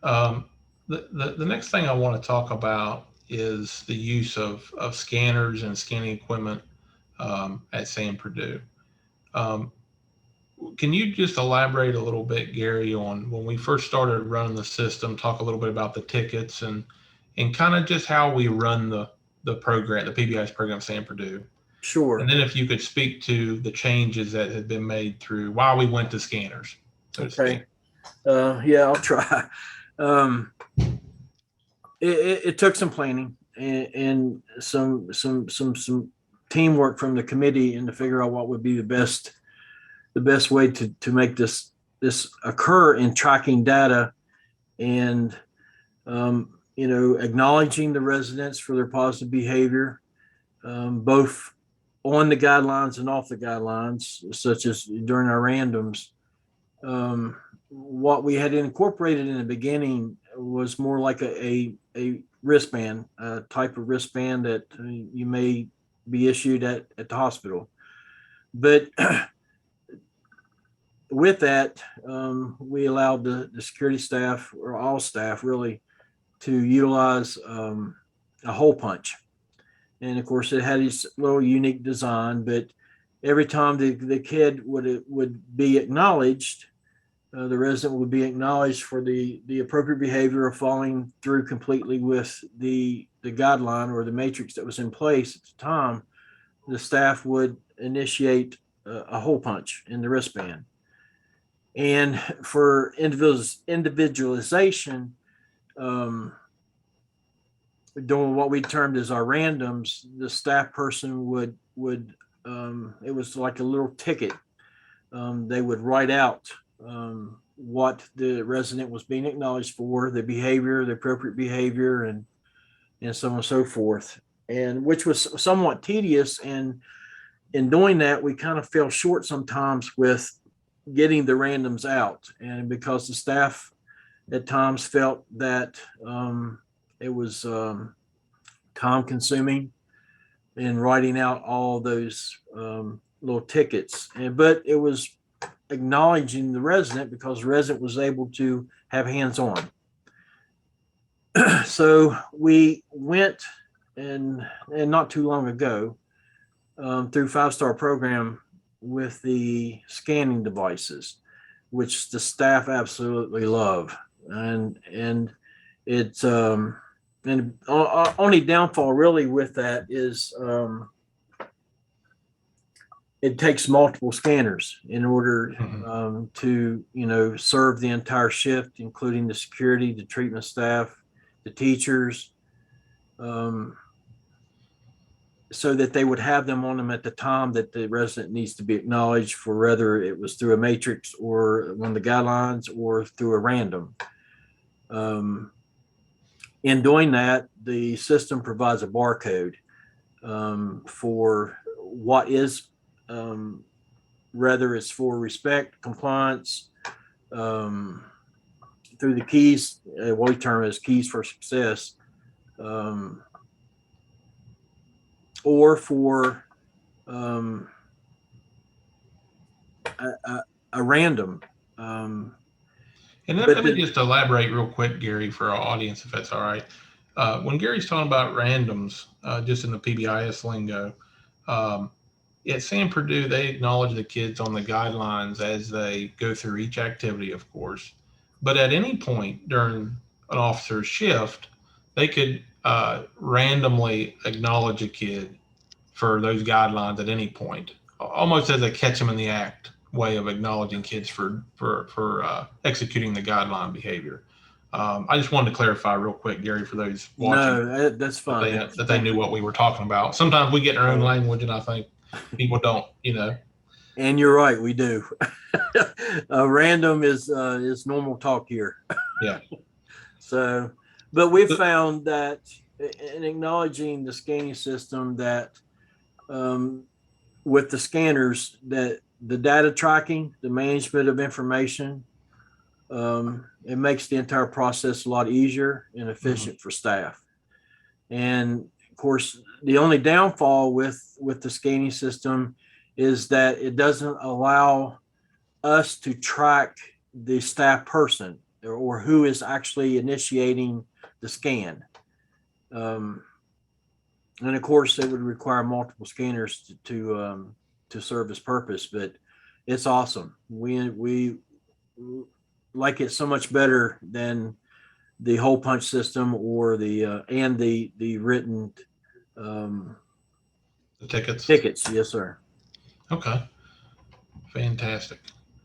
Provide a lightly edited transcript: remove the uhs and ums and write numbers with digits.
Um, the next thing I want to talk about is the use of scanners and scanning equipment at Sam Purdue. Um, can you just elaborate a little bit, Gary, on when we first started running the system? Talk a little bit about the tickets and kind of just how we run the program, the PBIS program at Sam Purdue. And Sure. then if you could speak to the changes that had been made through why we went to scanners, so to speak. Okay. Yeah, I'll try. Um, it took some planning and some teamwork from the committee and to figure out what would be the best way to make this occur in tracking data and acknowledging the residents for their positive behavior, both on the guidelines and off the guidelines, such as during our randoms. What we had incorporated in the beginning was more like a wristband, a type of wristband that you may be issued at the hospital. But with that, we allowed the security staff, or all staff really, to utilize a hole punch. And of course, it had its little unique design, but every time the kid would be acknowledged, the resident would be acknowledged for the appropriate behavior of following through completely with the guideline or the matrix that was in place at the time. The staff would initiate a hole punch in the wristband. And for individualization, doing what we termed as our randoms, the staff person would it was like a little ticket. They would write out what the resident was being acknowledged for, the behavior, the appropriate behavior, and so on and so forth. And which was somewhat tedious. And in doing that, we kind of fell short sometimes with getting the randoms out, and because the staff at times felt that it was time consuming in writing out all those little tickets. But it was acknowledging the resident because the resident was able to have hands on. So we went and not too long ago through 5-star program with the scanning devices, which the staff absolutely love. And it's and only downfall really with that is it takes multiple scanners in order to serve the entire shift, including the security, the treatment staff, the teachers, so that they would have them on them at the time that the resident needs to be acknowledged for, whether it was through a matrix or one of the guidelines or through a random. In doing that, the system provides a barcode for what is, whether it's for respect, compliance, through the keys, what we term as keys for success, or for a random. And let me just elaborate real quick, Gary, for our audience, if that's all right. When Gary's talking about randoms, just in the PBIS lingo, at Sam Purdue, they acknowledge the kids on the guidelines as they go through each activity, of course. But at any point during an officer's shift, they could randomly acknowledge a kid for those guidelines at any point, almost as a catch them in the act way of acknowledging kids for executing the guideline behavior. I just wanted to clarify real quick, Gary, for those watching. No, that's fine. That they knew what we were talking about. Sometimes we get in our own language, and I think people don't, And you're right, we do. Random is normal talk here. Yeah. So, but we've found that in acknowledging the scanning system, that with the scanners, that the data tracking, the management of information, it makes the entire process a lot easier and efficient for staff. And of course, the only downfall with the scanning system is that it doesn't allow us to track the staff person. or who is actually initiating the scan. And of course, it would require multiple scanners to serve its purpose. But it's awesome. We like it so much better than the hole punch system or the written The tickets. tickets. Yes, sir. Okay. Fantastic.